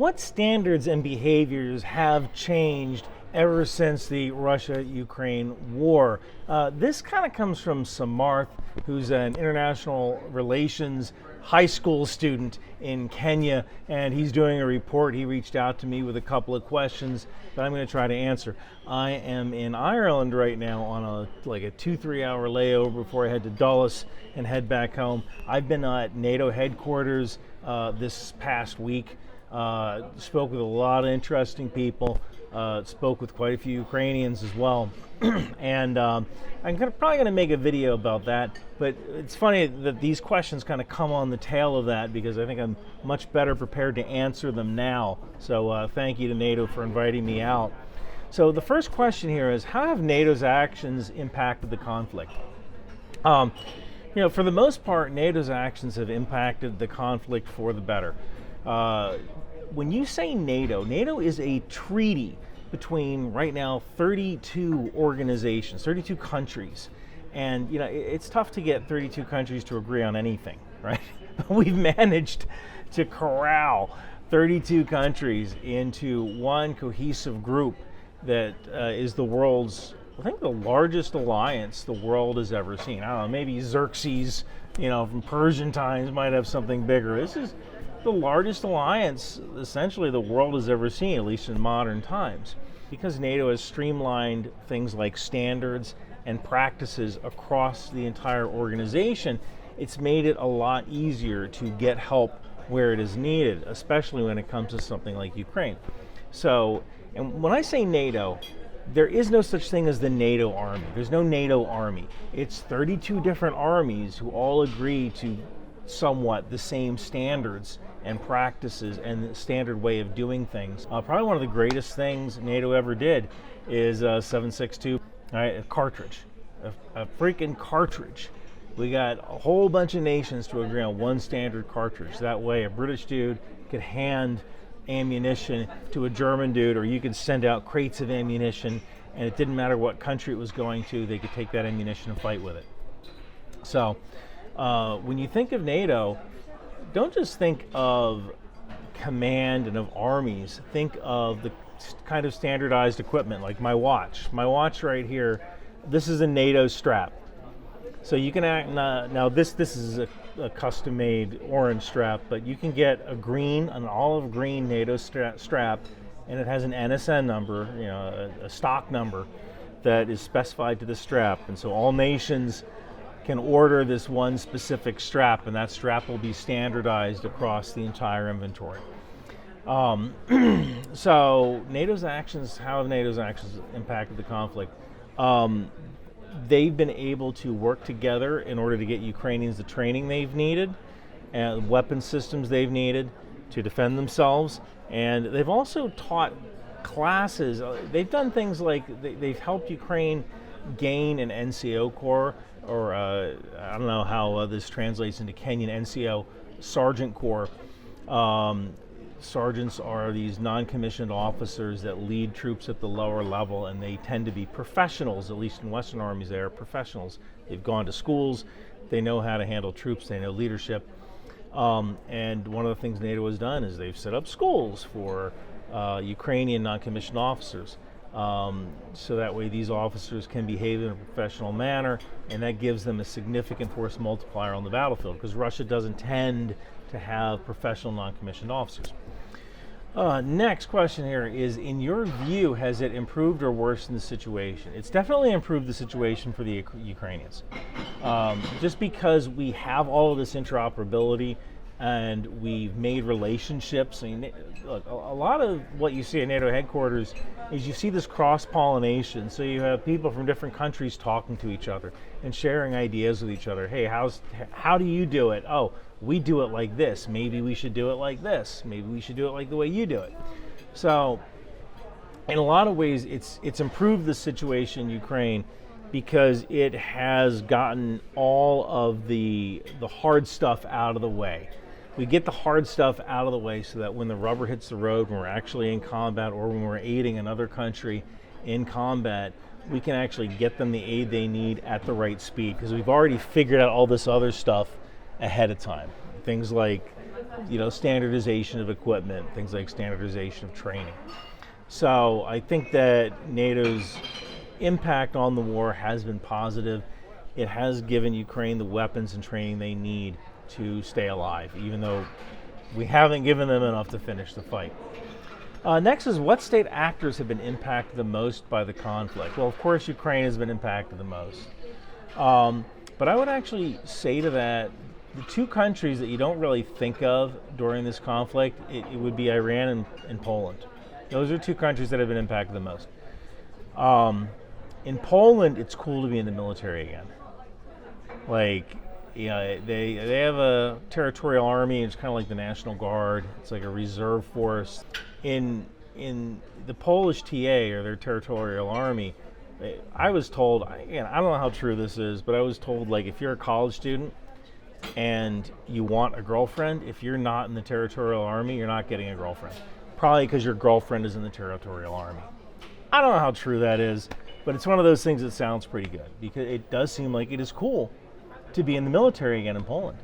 What standards and behaviors have changed ever since the Russia-Ukraine war? This kind of comes from Samarth, who's an international relations high school student in Kenya, and he's doing a report. He reached out to me with a couple of questions that I'm going to try to answer. I am in Ireland right now on a 2-3 hour layover before I head to Dulles and head back home. I've been at NATO headquarters this past week. Spoke with a lot of interesting people, spoke with quite a few Ukrainians as well, and I'm probably going to make a video about that, but it's funny that these questions kind of come on the tail of that because I think I'm much better prepared to answer them now, so thank you to NATO for inviting me out. So the first question here is, how have NATO's actions impacted the conflict? For the most part, NATO's actions have impacted the conflict for the better. When you say NATO, NATO is a treaty between right now 32 organizations, 32 countries. And it's tough to get 32 countries to agree on anything, right? We've managed to corral 32 countries into one cohesive group that is the world's, I think, the largest alliance the world has ever seen. I don't know, maybe Xerxes, from Persian times might have something bigger. This is the largest alliance essentially the world has ever seen, at least in modern times. Because NATO has streamlined things like standards and practices across the entire organization, it's made it a lot easier to get help where it is needed, especially when it comes to something like Ukraine. So, and when I say NATO, there is no such thing as the NATO army. There's no NATO army. It's 32 different armies who all agree to somewhat the same standards and practices and the standard way of doing things. Probably one of the greatest things NATO ever did is 762, a cartridge, a freaking cartridge. We got a whole bunch of nations to agree on one standard cartridge. That way a British dude could hand ammunition to a German dude, or you could send out crates of ammunition, and it didn't matter what country it was going to, they could take that ammunition and fight with it. So when you think of NATO, don't just think of command and of armies. Think of the kind of standardized equipment, like my watch. My watch right here, this is a NATO strap. So you can now this is a custom-made orange strap, but you can get an olive green NATO strap, and it has an NSN number, a stock number that is specified to the strap, and so all nations can order this one specific strap, and that strap will be standardized across the entire inventory. So NATO's actions, how have NATO's actions impacted the conflict? They've been able to work together in order to get Ukrainians the training they've needed and weapon systems they've needed to defend themselves, and they've also taught classes. They've done things like they've helped Ukraine gain an NCO corps, or I don't know how this translates into Kenyan, NCO Sergeant Corps. Sergeants are these non-commissioned officers that lead troops at the lower level, and they tend to be professionals, at least in Western armies they are professionals. They've gone to schools, they know how to handle troops, they know leadership. And one of the things NATO has done is they've set up schools for Ukrainian non-commissioned officers. So that way these officers can behave in a professional manner, and that gives them a significant force multiplier on the battlefield, because Russia doesn't tend to have professional non-commissioned officers. Next question here is, in your view, has it improved or worsened the situation? It's definitely improved the situation for the Ukrainians. Just because we have all of this interoperability and we've made relationships. I mean, look, a lot of what you see at NATO headquarters is you see this cross-pollination. So you have people from different countries talking to each other and sharing ideas with each other. Hey, how do you do it? Oh, we do it like this. Maybe we should do it like this. Maybe we should do it like the way you do it. So in a lot of ways, it's improved the situation in Ukraine because it has gotten all of the hard stuff out of the way. We get the hard stuff out of the way so that when the rubber hits the road, when we're actually in combat or when we're aiding another country in combat, we can actually get them the aid they need at the right speed, because we've already figured out all this other stuff ahead of time. Things like standardization of equipment, things like standardization of training. So I think that NATO's impact on the war has been positive. It has given Ukraine the weapons and training they need to stay alive, even though we haven't given them enough to finish the fight. Next is, what state actors have been impacted the most by the conflict? Well, of course, Ukraine has been impacted the most. But I would actually say to that, the two countries that you don't really think of during this conflict, it would be Iran and Poland. Those are two countries that have been impacted the most. In Poland, it's cool to be in the military again. They have a territorial army. It's kind of like the National Guard. It's like a reserve force. In the Polish TA, or their territorial army, I was told, I don't know how true this is, but I was told, if you're a college student and you want a girlfriend, if you're not in the territorial army, you're not getting a girlfriend. Probably because your girlfriend is in the territorial army. I don't know how true that is, but it's one of those things that sounds pretty good, because it does seem like it is cool to be in the military again in Poland.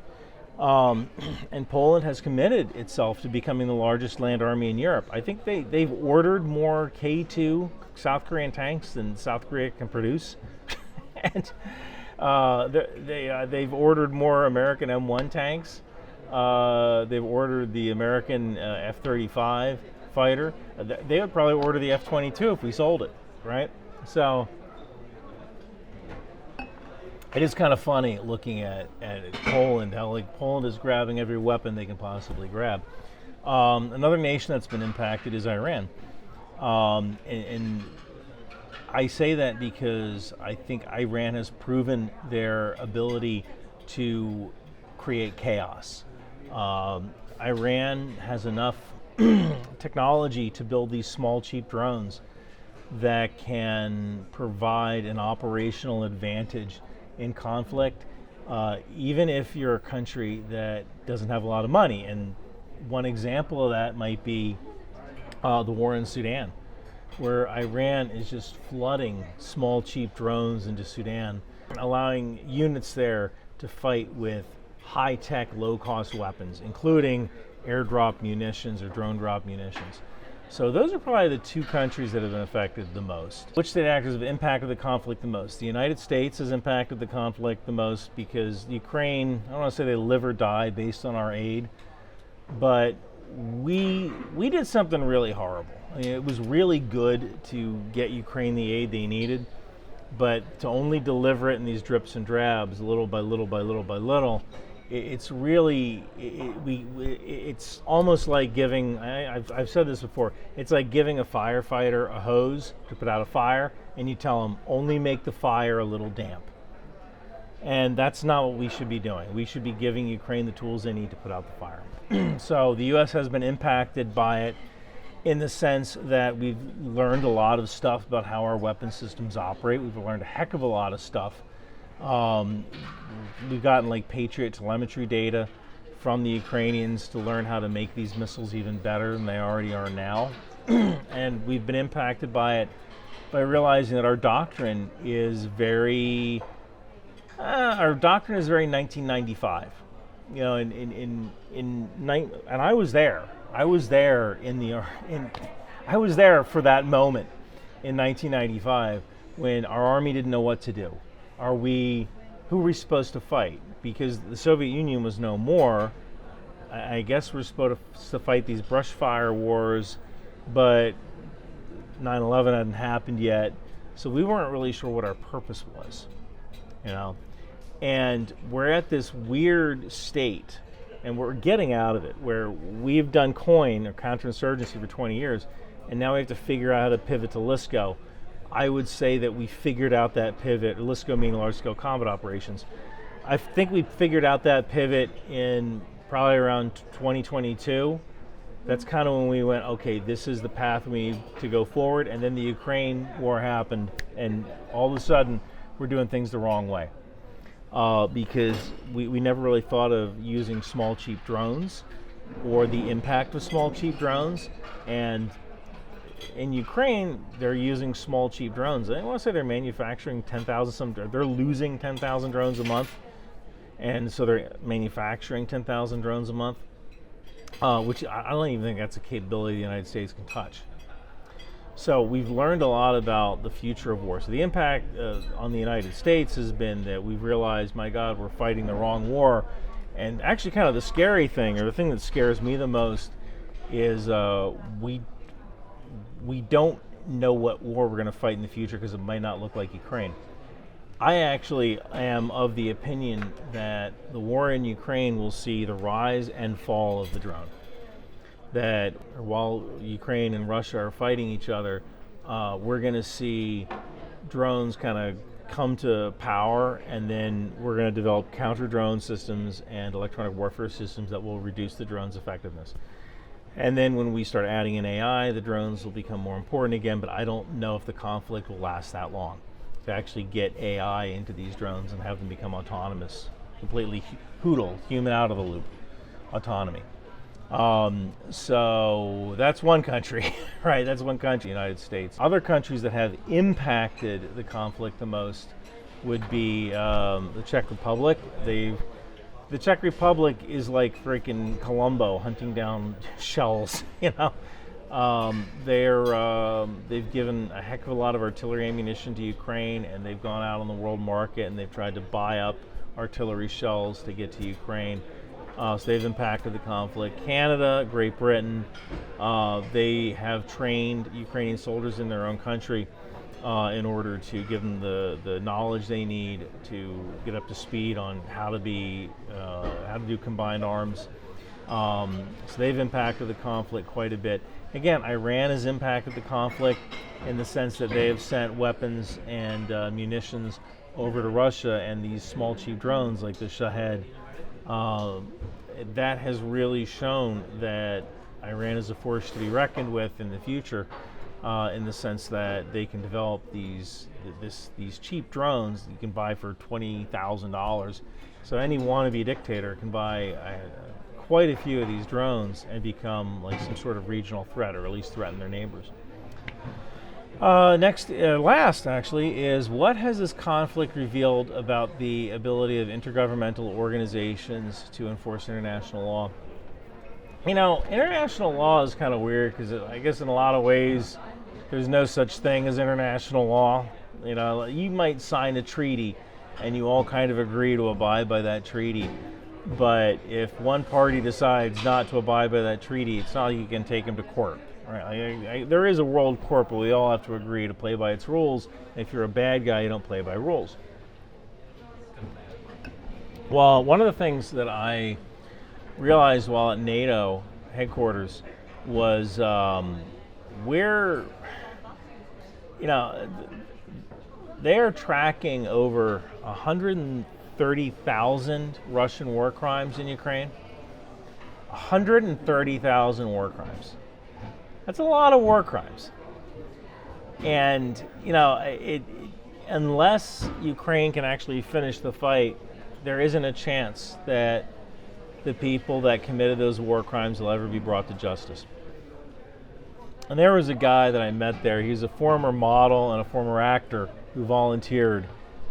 And Poland has committed itself to becoming the largest land army in Europe. I think they've ordered more K2 South Korean tanks than South Korea can produce. And they've ordered more American M1 tanks. They've ordered the American F-35 fighter. They would probably order the F-22 if we sold it, right? So it is kind of funny looking at Poland, how Poland is grabbing every weapon they can possibly grab. Another nation that's been impacted is Iran. And I say that because I think Iran has proven their ability to create chaos. Iran has enough technology to build these small, cheap drones that can provide an operational advantage in conflict, even if you're a country that doesn't have a lot of money. And one example of that might be the war in Sudan, where Iran is just flooding small, cheap drones into Sudan, allowing units there to fight with high-tech, low-cost weapons, including airdrop munitions or drone drop munitions. So those are probably the two countries that have been affected the most. Which state actors have impacted the conflict the most? The United States has impacted the conflict the most because Ukraine, I don't want to say they live or die based on our aid, but we did something really horrible. I mean, it was really good to get Ukraine the aid they needed, but to only deliver it in these drips and drabs, little by little by little by little, it's really, it's almost like giving, I've said this before, it's like giving a firefighter a hose to put out a fire, and you tell them, only make the fire a little damp. And that's not what we should be doing. We should be giving Ukraine the tools they need to put out the fire. So the U.S. has been impacted by it in the sense that we've learned a lot of stuff about how our weapon systems operate. We've learned a heck of a lot of stuff. We've gotten Patriot telemetry data from the Ukrainians to learn how to make these missiles even better than they already are now. And we've been impacted by it by realizing that our doctrine is very 1995. You know, and I was there. I was there I was there for that moment in 1995 when our army didn't know what to do. Who were we supposed to fight? Because the Soviet Union was no more. I guess we're supposed to fight these brush fire wars, but 9/11 hadn't happened yet, so we weren't really sure what our purpose was, you know. And we're at this weird state, and we're getting out of it, where we've done COIN, or counterinsurgency, for 20 years, and now we have to figure out how to pivot to LSCO. I would say that we figured out that pivot, LSCO meaning large-scale combat operations. I think we figured out that pivot in probably around 2022. That's kind of when we went, okay, this is the path we need to go forward. And then the Ukraine war happened, and all of a sudden, we're doing things the wrong way. Because we never really thought of using small, cheap drones or the impact of small, cheap drones. And in Ukraine, they're using small, cheap drones. I want to say they're manufacturing 10,000, they're losing 10,000 drones a month. And so they're manufacturing 10,000 drones a month. which I don't even think that's a capability the United States can touch. So we've learned a lot about the future of war. So the impact on the United States has been that we've realized, my God, we're fighting the wrong war. And actually kind of the scary thing, or the thing that scares me the most, is we don't know what war we're going to fight in the future because it might not look like Ukraine. I actually am of the opinion that the war in Ukraine will see the rise and fall of the drone. That while Ukraine and Russia are fighting each other, we're going to see drones kind of come to power, and then we're going to develop counter-drone systems and electronic warfare systems that will reduce the drone's effectiveness. And then when we start adding in AI, the drones will become more important again, but I don't know if the conflict will last that long to actually get AI into these drones and have them become autonomous, completely human out of the loop autonomy. So that's one country, right? That's one country, United States. Other countries that have impacted the conflict the most would be the Czech Republic. The Czech Republic is like freaking Columbo hunting down shells, you know. They've given a heck of a lot of artillery ammunition to Ukraine, and they've gone out on the world market and they've tried to buy up artillery shells to get to Ukraine. So they've impacted the conflict. Canada, Great Britain, they have trained Ukrainian soldiers in their own country in order to give them the knowledge they need to get up to speed on how to do combined arms. So they've impacted the conflict quite a bit. Again, Iran has impacted the conflict in the sense that they have sent weapons and munitions over to Russia, and these small cheap drones like the Shahed, that has really shown that Iran is a force to be reckoned with in the future, in the sense that they can develop these cheap drones you can buy for $20,000. So any wannabe dictator can buy quite a few of these drones and become like some sort of regional threat, or at least threaten their neighbors. Last actually, is what has this conflict revealed about the ability of intergovernmental organizations to enforce international law? You know, international law is kind of weird because I guess in a lot of ways there's no such thing as international law. You know, you might sign a treaty and you all kind of agree to abide by that treaty. But if one party decides not to abide by that treaty, it's not like you can take them to court. Right? There is a world court, but we all have to agree to play by its rules. If you're a bad guy, you don't play by rules. Well, one of the things that I realized while at NATO headquarters was where, you know, they're tracking over 130,000 Russian war crimes in Ukraine. 130,000 war crimes. That's a lot of war crimes. And, you know, unless Ukraine can actually finish the fight, there isn't a chance that the people that committed those war crimes will ever be brought to justice. And there was a guy that I met there. He's a former model and a former actor who volunteered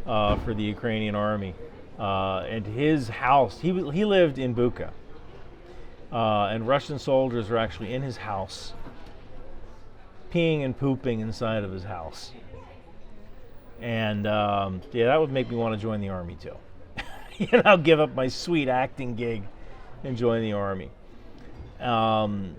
for the Ukrainian army. And his house, he lived in Bucha. And Russian soldiers were actually in his house, peeing and pooping inside of his house. And yeah, that would make me want to join the army too. You know, give up my sweet acting gig and join the army. And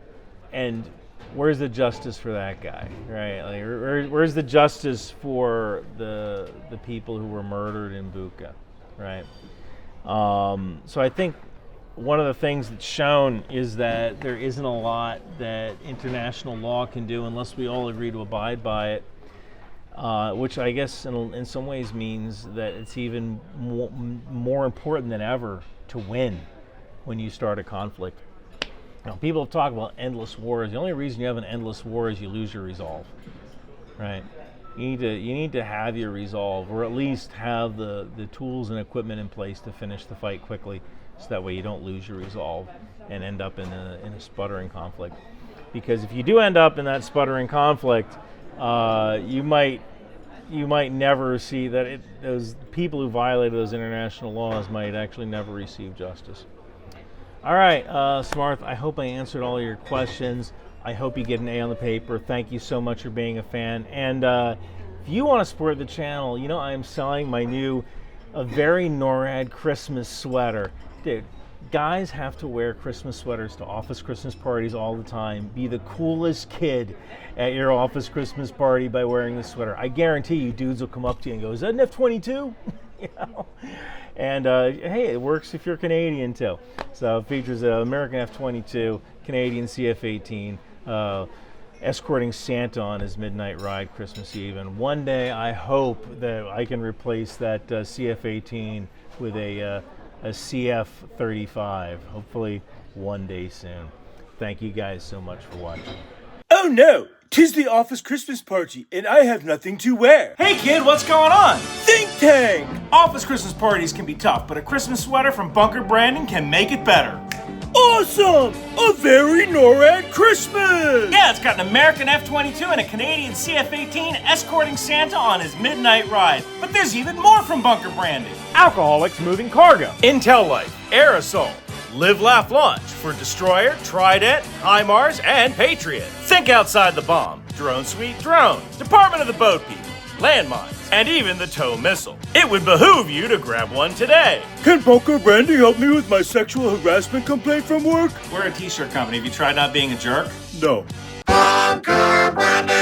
where's the justice for that guy, right? Like, where's the justice for the people who were murdered in Bucha, right? So I think one of the things that's shown is that there isn't a lot that international law can do unless we all agree to abide by it, which I guess in some ways means that it's even more important than ever to win when you start a conflict. You know, people talk about endless wars. The only reason you have an endless war is you lose your resolve, right? You need to have your resolve, or at least have the tools and equipment in place to finish the fight quickly, so that way you don't lose your resolve and end up in a sputtering conflict. Because if you do end up in that sputtering conflict, you might never see that those people who violated those international laws might actually never receive justice. All right, Samarth, I hope I answered all your questions. I hope you get an A on the paper. Thank you so much for being a fan. And if you want to support the channel, you know I am selling my new A Very NORAD Christmas sweater. Dude, guys have to wear Christmas sweaters to office Christmas parties all the time. Be the coolest kid at your office Christmas party by wearing this sweater. I guarantee you dudes will come up to you and go, is that an F-22? You know? And hey, it works if you're Canadian too. So it features an American F-22, Canadian CF-18, escorting Santa on his midnight ride Christmas Eve. And one day I hope that I can replace that CF-18 with a CF-35. Hopefully one day soon. Thank you guys so much for watching. Oh no! 'Tis the office Christmas party, and I have nothing to wear. Hey kid, what's going on? Think tank! Office Christmas parties can be tough, but a Christmas sweater from Bunker Branding can make it better. Awesome! A very NORAD Christmas! Yeah, it's got an American F-22 and a Canadian CF-18 escorting Santa on his midnight ride. But there's even more from Bunker Branding. Alcoholics moving cargo. Intel Life, Aerosol, Live Laugh Launch for Destroyer, Trident, HIMARS, and Patriot. Think outside the bomb. Drone Suite Drone, Department of the Boat People, landmines, and even the tow missile. It would behoove you to grab one today. Can Bunker Branding help me with my sexual harassment complaint from work? We're a t-shirt company. Have you tried not being a jerk? No. Bunker Branding.